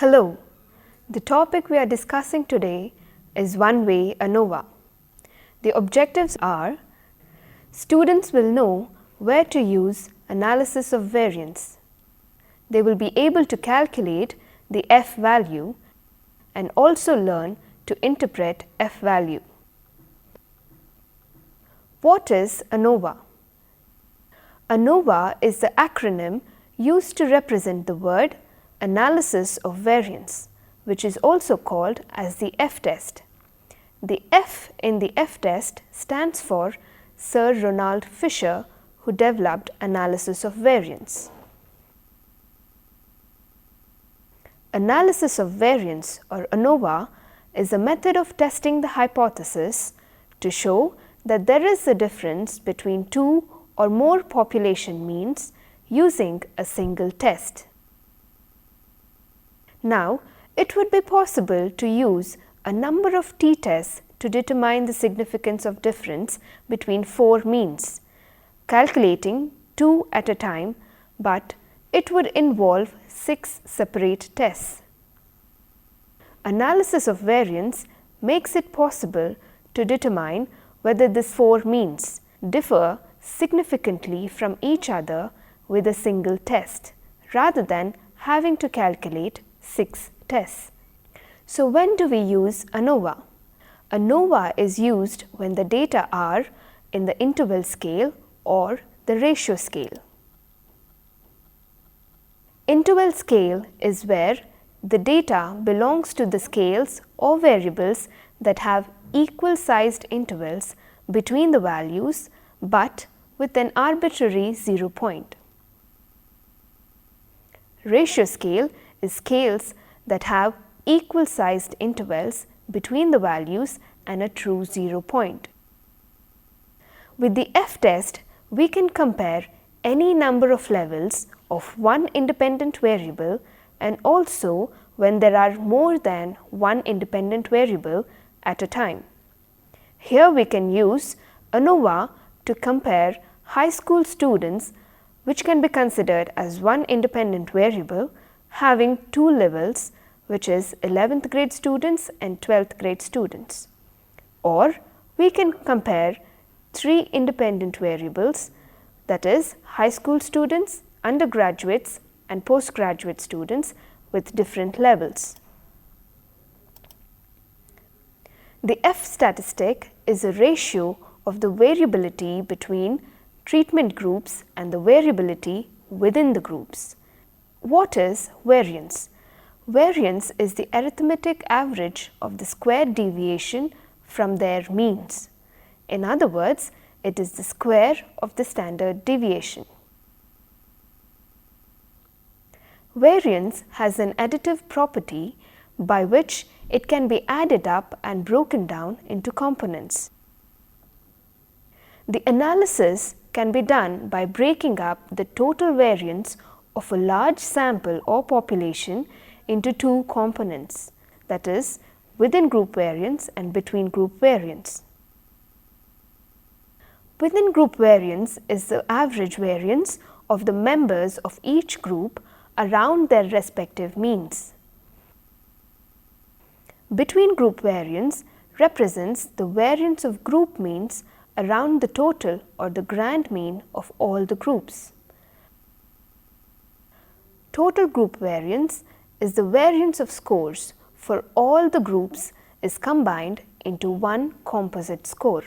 Hello, the topic we are discussing today is one-way ANOVA. The objectives are: students will know where to use analysis of variance. They will be able to calculate the F value and also learn to interpret F value. What is ANOVA? ANOVA is the acronym used to represent the word Analysis of Variance, which is also called as the FTest. The F in the FTest stands for Sir Ronald Fisher, who developed Analysis of Variance. Analysis of variance, or ANOVA, is a method of testing the hypothesis to show that there is a difference between two or more population means using a single test. Now, it would be possible to use a number of t-tests to determine the significance of difference between four means, calculating two at a time, but it would involve 6 separate tests. Analysis of variance makes it possible to determine whether these four means differ significantly from each other with a single test, rather than having to calculate 6 tests. So when do we use ANOVA? ANOVA is used when the data are in the interval scale or the ratio scale. Interval scale is where the data belongs to the scales or variables that have equal sized intervals between the values, but with an arbitrary 0 point. Ratio scale is scales that have equal sized intervals between the values and a true 0 point. With the F-test, we can compare any number of levels of one independent variable, and also when there are more than one independent variable at a time. Here we can use ANOVA to compare high school students, which can be considered as one independent variable having two levels, which is 11th grade students and 12th grade students. Or we can compare three independent variables, that is high school students, undergraduates and postgraduate students with different levels. The F statistic is a ratio of the variability between treatment groups and the variability within the groups. What is variance? Variance is the arithmetic average of the squared deviation from their means. In other words, it is the square of the standard deviation. Variance has an additive property by which it can be added up and broken down into components. The analysis can be done by breaking up the total variance of a large sample or population into two components, that is, within group variance and between group variance. Within group variance is the average variance of the members of each group around their respective means. Between group variance represents the variance of group means around the total or the grand mean of all the groups. Total group variance is the variance of scores for all the groups is combined into one composite score.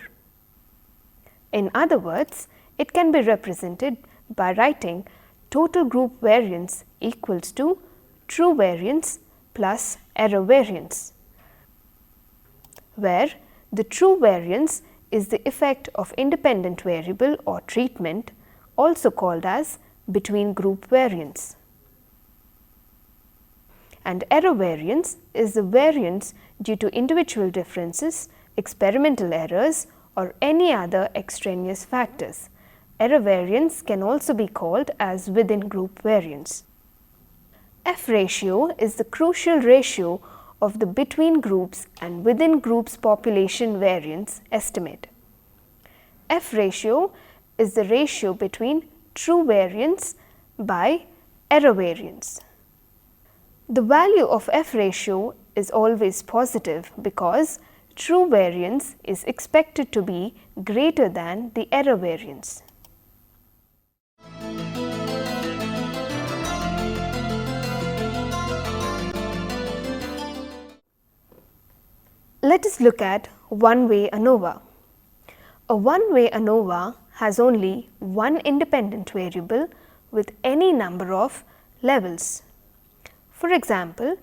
In other words, it can be represented by writing total group variance equals to true variance plus error variance, where the true variance is the effect of independent variable or treatment, also called as between group variance. And error variance is the variance due to individual differences, experimental errors, or any other extraneous factors. Error variance can also be called as within group variance. F ratio is the crucial ratio of the between groups and within groups population variance estimate. F ratio is the ratio between true variance by error variance. The value of F ratio is always positive because true variance is expected to be greater than the error variance. Let us look at one-way ANOVA. A one-way ANOVA has only one independent variable with any number of levels. For example,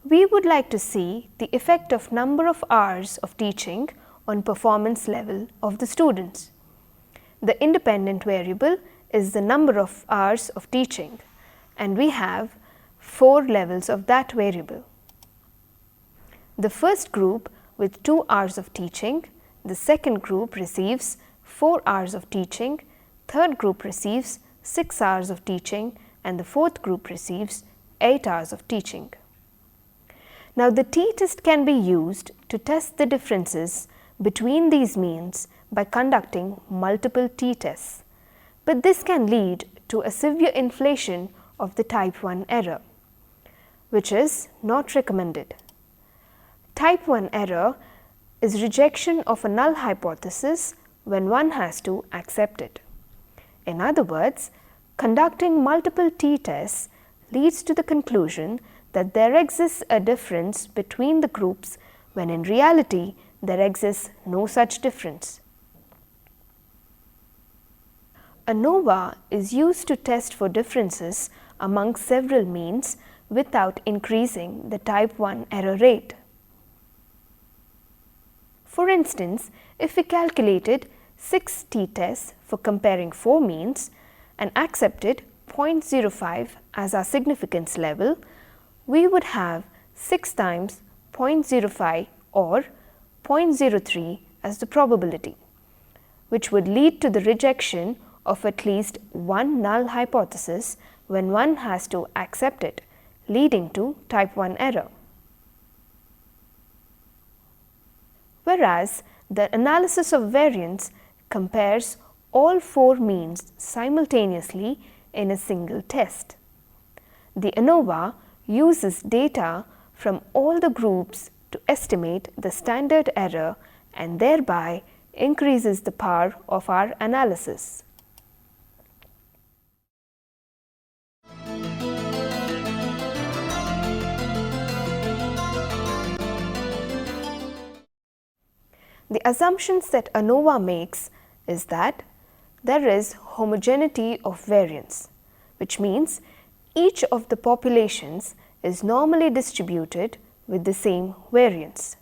we would like to see the effect of number of hours of teaching on performance level of the students. The independent variable is the number of hours of teaching, and we have 4 levels of that variable. The first group with 2 hours of teaching, the second group receives 4 hours of teaching, third group receives 6 hours of teaching, and the fourth group receives 8 hours of teaching. Now, the t-test can be used to test the differences between these means by conducting multiple t-tests, but this can lead to a severe inflation of the type 1 error, which is not recommended. Type 1 error is rejection of a null hypothesis when one has to accept it. In other words, conducting multiple t-tests leads to the conclusion that there exists a difference between the groups when in reality there exists no such difference. ANOVA is used to test for differences among several means without increasing the type 1 error rate. For instance, if we calculated 6 t-tests for comparing 4 means and accepted 0.05 as our significance level, we would have 6 times 0.05 or 0.03 as the probability, which would lead to the rejection of at least one null hypothesis when one has to accept it, leading to type 1 error. Whereas the analysis of variance compares all 4 means simultaneously in a single test. The ANOVA uses data from all the groups to estimate the standard error and thereby increases the power of our analysis. The assumptions that ANOVA makes is that there is homogeneity of variance, which means each of the populations is normally distributed with the same variance.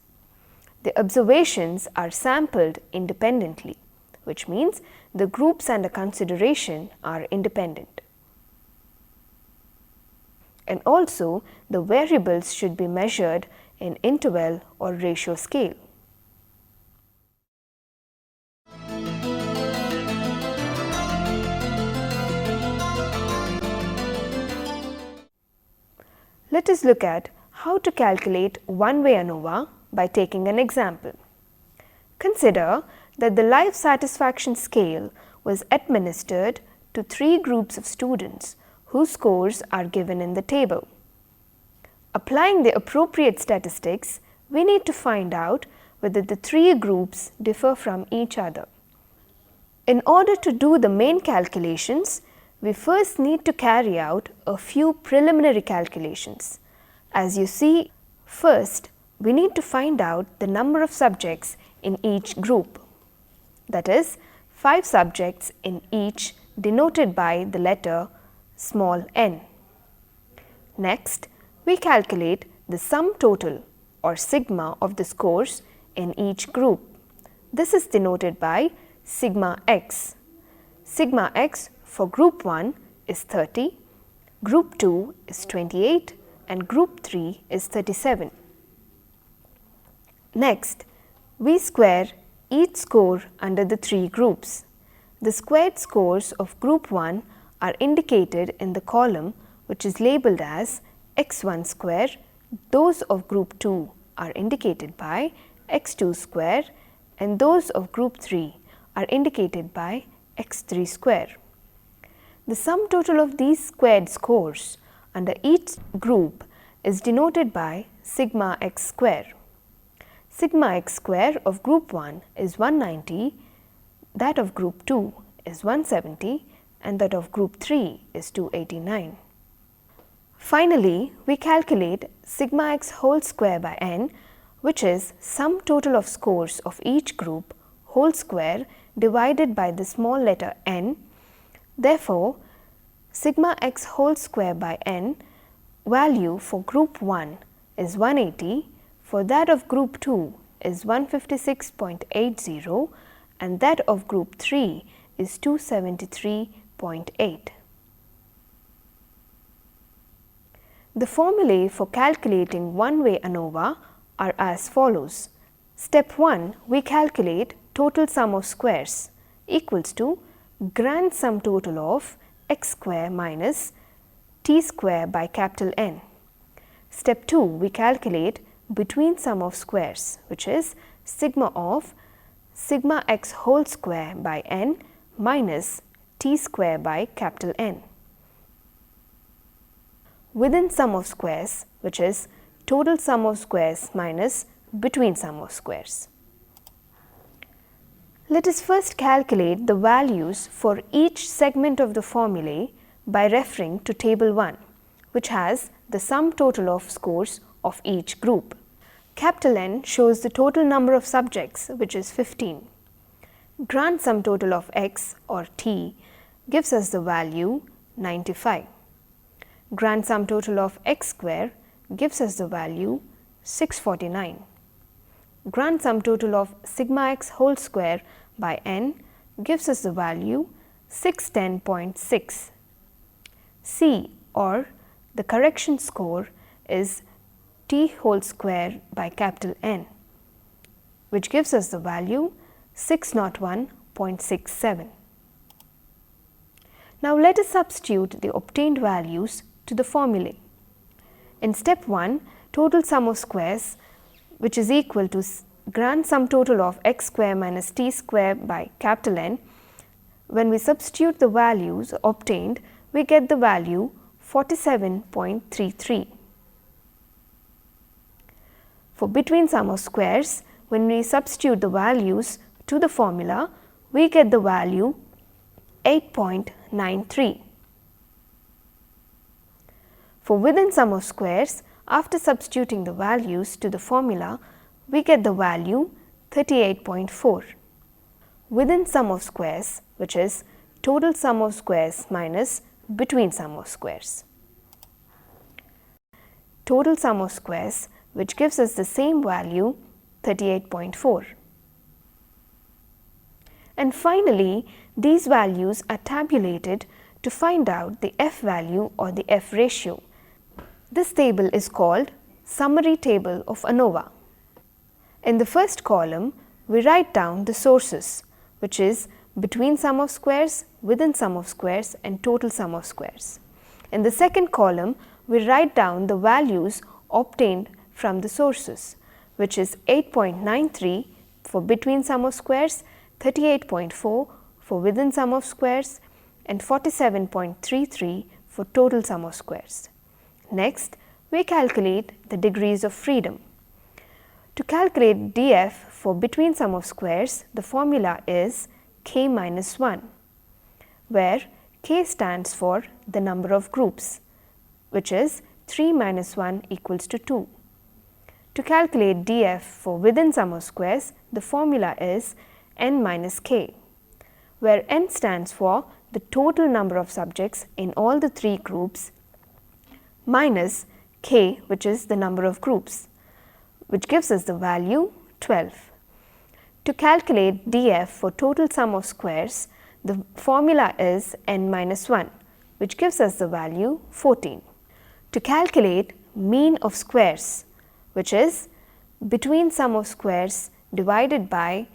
The observations are sampled independently, which means the groups under consideration are independent. And also, the variables should be measured in interval or ratio scale. Let us look at how to calculate one-way ANOVA by taking an example. Consider that the life satisfaction scale was administered to 3 groups of students whose scores are given in the table. Applying the appropriate statistics, we need to find out whether the 3 groups differ from each other. In order to do the main calculations, we first need to carry out a few preliminary calculations. As you see, first we need to find out the number of subjects in each group, that is 5 subjects in each, denoted by the letter small n. Next, we calculate the sum total or sigma of the scores in each group. This is denoted by sigma x. Sigma x for group 1 is 30, group 2 is 28 and group 3 is 37. Next, we square each score under the 3 groups. The squared scores of group 1 are indicated in the column which is labeled as x1 square. Those of group 2 are indicated by x2 square and those of group 3 are indicated by x3 square. The sum total of these squared scores under each group is denoted by sigma x square. Sigma x square of group 1 is 190, that of group 2 is 170 and that of group 3 is 289. Finally, we calculate sigma x whole square by n, which is sum total of scores of each group whole square divided by the small letter n. Therefore, sigma x whole square by n value for group 1 is 180, for that of group 2 is 156.80 and that of group 3 is 273.8. The formulae for calculating one-way ANOVA are as follows. Step 1, we calculate total sum of squares equals to grand sum total of x square minus t square by capital N. Step 2, we calculate between sum of squares, which is sigma of sigma x whole square by n minus t square by capital N. Within sum of squares, which is total sum of squares minus between sum of squares. Let us first calculate the values for each segment of the formulae by referring to table 1, which has the sum total of scores of each group. Capital N shows the total number of subjects, which is 15. Grand sum total of x or t gives us the value 95. Grand sum total of x square gives us the value 649. Grand sum total of sigma x whole square by n gives us the value 610.6. C, or the correction score, is t whole square by capital N, which gives us the value 601.67. Now let us substitute the obtained values to the formulae. In step 1, total sum of squares, which is equal to grand sum total of x square minus t square by capital N, when we substitute the values obtained, we get the value 47.33. For between sum of squares, when we substitute the values to the formula, we get the value 8.93. For within sum of squares, after substituting the values to the formula, we get the value 38.4. Within sum of squares, which is total sum of squares minus between sum of squares. Total sum of squares, which gives us the same value 38.4. And finally, these values are tabulated to find out the F value or the F ratio. This table is called Summary Table of ANOVA. In the first column, we write down the sources, which is between sum of squares, within sum of squares and total sum of squares. In the second column, we write down the values obtained from the sources, which is 8.93 for between sum of squares, 38.4 for within sum of squares and 47.33 for total sum of squares. Next, we calculate the degrees of freedom. To calculate df for between sum of squares, the formula is k minus 1, where k stands for the number of groups, which is 3 minus 1 equals to 2. To calculate df for within sum of squares, the formula is n minus k, where n stands for the total number of subjects in all the three groups minus k, which is the number of groups, which gives us the value 12. To calculate df for total sum of squares, the formula is n minus 1, which gives us the value 14. To calculate mean of squares, which is between sum of squares divided by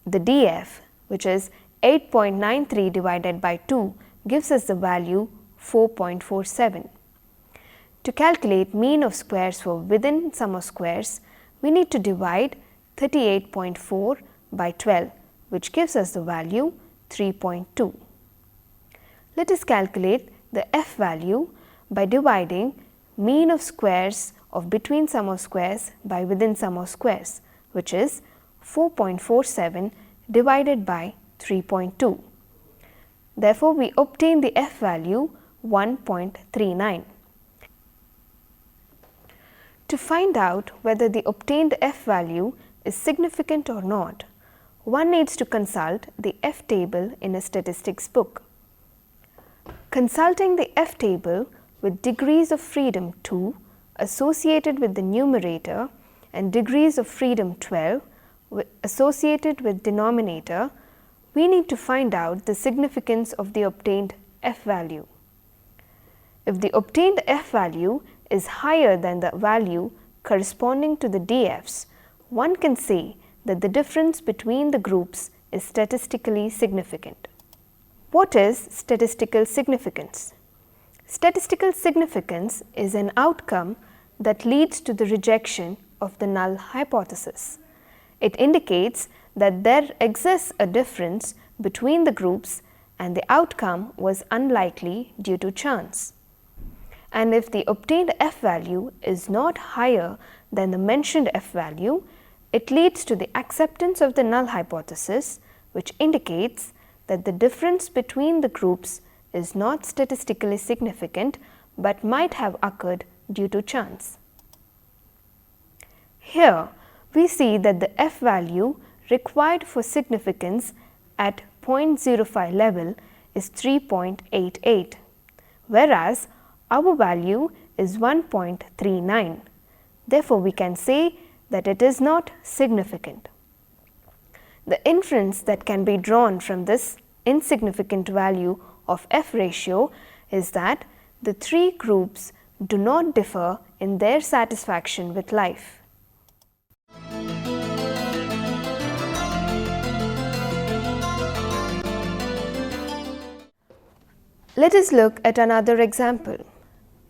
the df, which is 8.93 divided by 2, gives us the value 4.47. To calculate mean of squares for within sum of squares, we need to divide 38.4 by 12, which gives us the value 3.2. Let us calculate the f value by dividing mean of squares of between sum of squares by within sum of squares, which is 4.47 divided by 3.2. Therefore, we obtain the f value 1.39. To find out whether the obtained f value is significant or not, one needs to consult the f table in a statistics book. Consulting the f table with degrees of freedom 2 associated with the numerator and degrees of freedom 12 associated with denominator, we need to find out the significance of the obtained f value. If the obtained f value is higher than the value corresponding to the df's, one can say that the difference between the groups is statistically significant. What is statistical significance? Statistical significance is an outcome that leads to the rejection of the null hypothesis. It indicates that there exists a difference between the groups and the outcome was unlikely due to chance. And if the obtained f value is not higher than the mentioned f value, it leads to the acceptance of the null hypothesis, which indicates that the difference between the groups is not statistically significant but might have occurred due to chance. Here, we see that the f value required for significance at 0.05 level is 3.88, whereas our value is 1.39. Therefore, we can say that it is not significant. The inference that can be drawn from this insignificant value of f ratio is that the three groups do not differ in their satisfaction with life. Let us look at another example.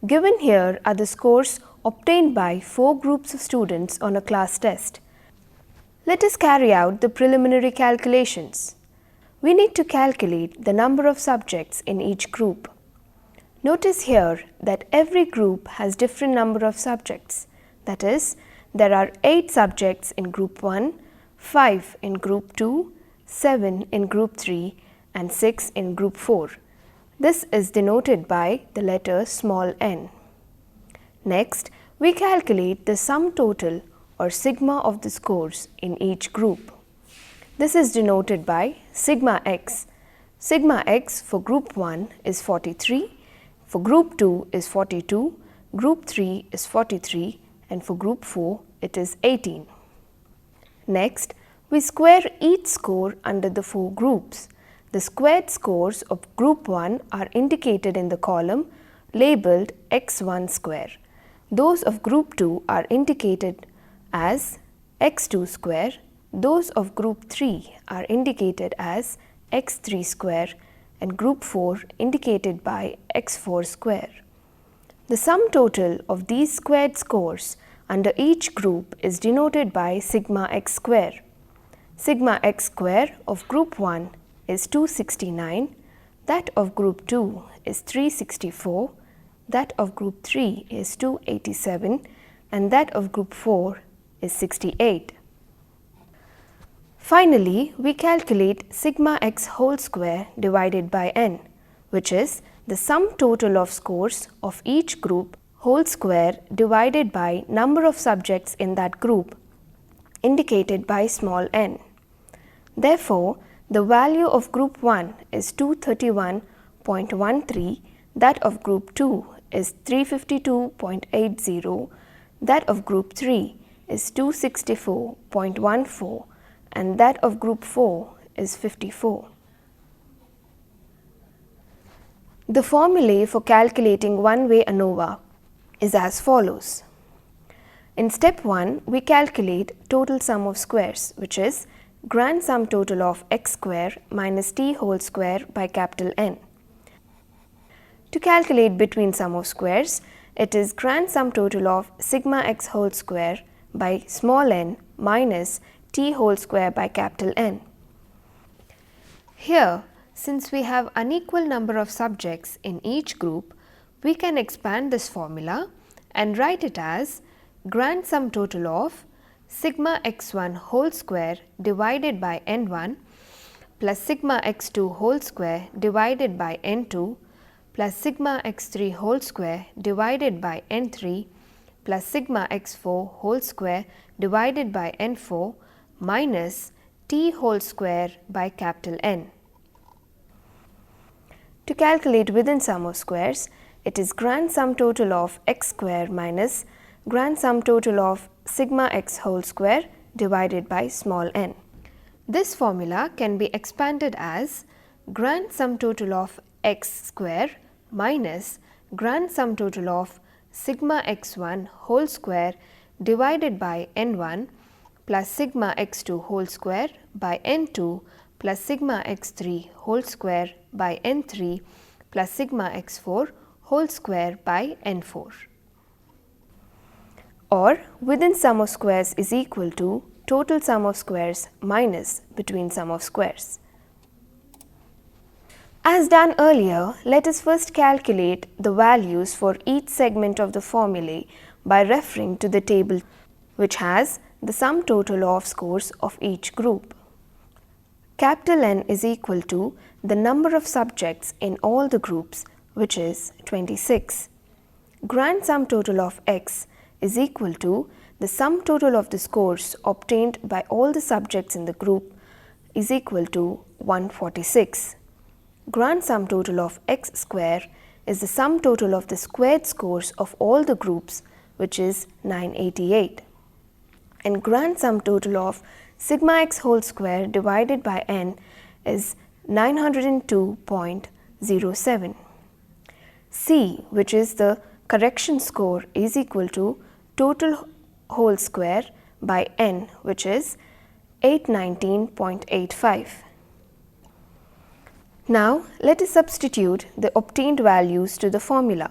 Given here are the scores obtained by 4 groups of students on a class test. Let us carry out the preliminary calculations. We need to calculate the number of subjects in each group. Notice here that every group has different number of subjects. That is, there are 8 subjects in group 1, 5 in group 2, 7 in group 3 and 6 in group 4. This is denoted by the letter small n. Next, we calculate the sum total or sigma of the scores in each group. This is denoted by sigma x. Sigma x for group 1 is 43, for group 2 is 42, group 3 is 43 and for group 4 it is 18. Next, we square each score under the 4 groups. The squared scores of group 1 are indicated in the column labeled x1 square. Those of group 2 are indicated as x2 square. Those of group 3 are indicated as x3 square and group 4 indicated by x4 square. The sum total of these squared scores under each group is denoted by sigma x square. Sigma x square of group 1 is 269, that of group 2 is 364, that of group 3 is 287 and that of group 4 is 68. Finally, we calculate sigma x whole square divided by n, which is the sum total of scores of each group whole square divided by number of subjects in that group, indicated by small n. Therefore, the value of group 1 is 231.13, that of group 2 is 352.80, that of group 3 is 264.14 and that of group 4 is 54. The formulae for calculating one-way ANOVA is as follows. In step 1, we calculate total sum of squares, which is grand sum total of x square minus t whole square by capital N. To calculate between sum of squares, it is grand sum total of sigma x whole square by small n minus t whole square by capital N. Here, since we have unequal number of subjects in each group, we can expand this formula and write it as grand sum total of sigma x1 whole square divided by n1 plus sigma x2 whole square divided by n2 plus sigma x3 whole square divided by n3 plus sigma x4 whole square divided by n4 minus t whole square by capital N. To calculate within sum of squares, it is grand sum total of x square minus grand sum total of sigma x whole square divided by small n. This formula can be expanded as grand sum total of x square minus grand sum total of sigma x1 whole square divided by n1 plus sigma x2 whole square by n2 plus sigma x3 whole square by n3 plus sigma x4 whole square by n4. Or within sum of squares is equal to total sum of squares minus between sum of squares. As done earlier, let us first calculate the values for each segment of the formulae by referring to the table which has the sum total of scores of each group. Capital N is equal to the number of subjects in all the groups, which is 26. Grand sum total of x is equal to the sum total of the scores obtained by all the subjects in the group is equal to 146. Grand sum total of x square is the sum total of the squared scores of all the groups, which is 988. And grand sum total of sigma x whole square divided by n is 902.07. C, which is the correction score, is equal to total whole square by n, which is 819.85. Now, let us substitute the obtained values to the formula.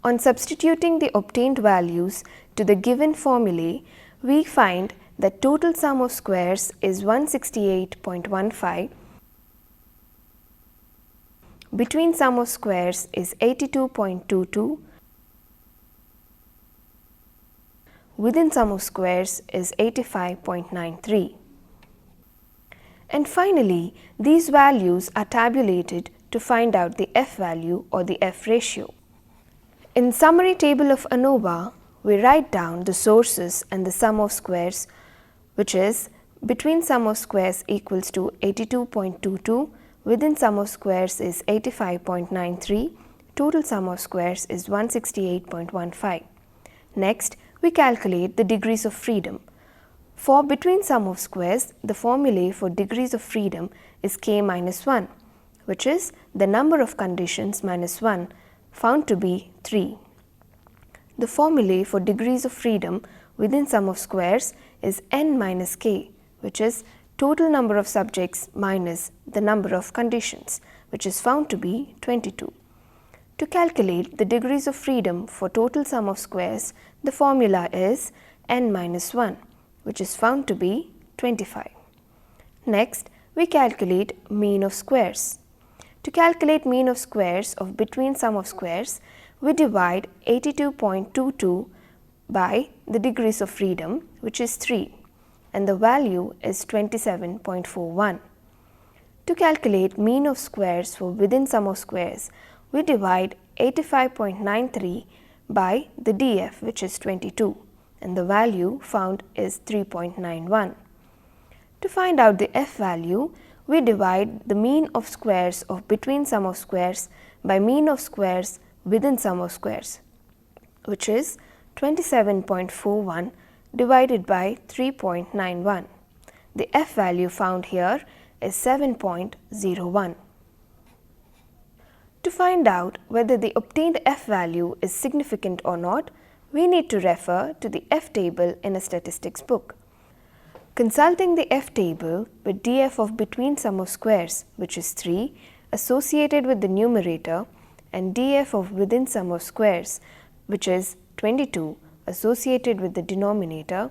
On substituting the obtained values to the given formulae, we find that total sum of squares is 168.15, between sum of squares is 82.22, within sum of squares is 85.93. And finally, these values are tabulated to find out the F value or the F ratio. In summary table of ANOVA, we write down the sources and the sum of squares, which is between sum of squares equals to 82.22, within sum of squares is 85.93, total sum of squares is 168.15. Next, we calculate the degrees of freedom. For between sum of squares, the formulae for degrees of freedom is k minus 1, which is the number of conditions minus 1 found to be 3. The formulae for degrees of freedom within sum of squares is n minus k, which is total number of subjects minus the number of conditions, which is found to be 22. To calculate the degrees of freedom for total sum of squares, the formula is n minus 1, which is found to be 25. Next, we calculate mean of squares. To calculate mean of squares of between sum of squares, we divide 82.22 by the degrees of freedom, which is 3, and the value is 27.41. To calculate mean of squares for within sum of squares, we divide 85.93 by the df, which is 22, and the value found is 3.91. To find out the f value, we divide the mean of squares of between sum of squares by mean of squares within sum of squares, which is 27.41 divided by 3.91. The f value found here is 7.01. To find out whether the obtained f value is significant or not, we need to refer to the f table in a statistics book. Consulting the f table with df of between sum of squares, which is 3, associated with the numerator, and df of within sum of squares, which is 22, associated with the denominator,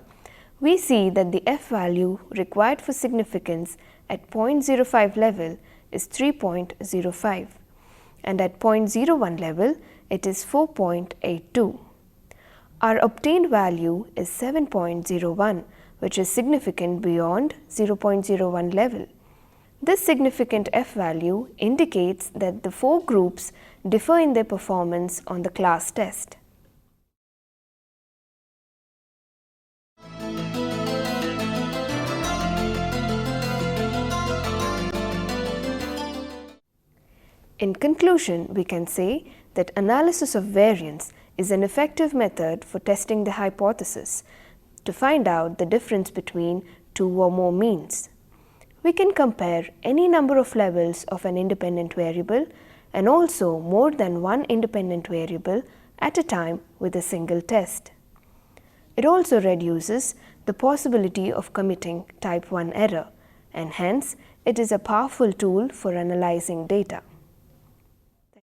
we see that the f value required for significance at 0.05 level is 3.05, and at 0.01 level it is 4.82. Our obtained value is 7.01, which is significant beyond 0.01 level. This significant F value indicates that the 4 groups differ in their performance on the class test. In conclusion, we can say that analysis of variance is an effective method for testing the hypothesis to find out the difference between 2 or more means. We can compare any number of levels of an independent variable and also more than one independent variable at a time with a single test. It also reduces the possibility of committing type 1 error, and hence it is a powerful tool for analyzing data.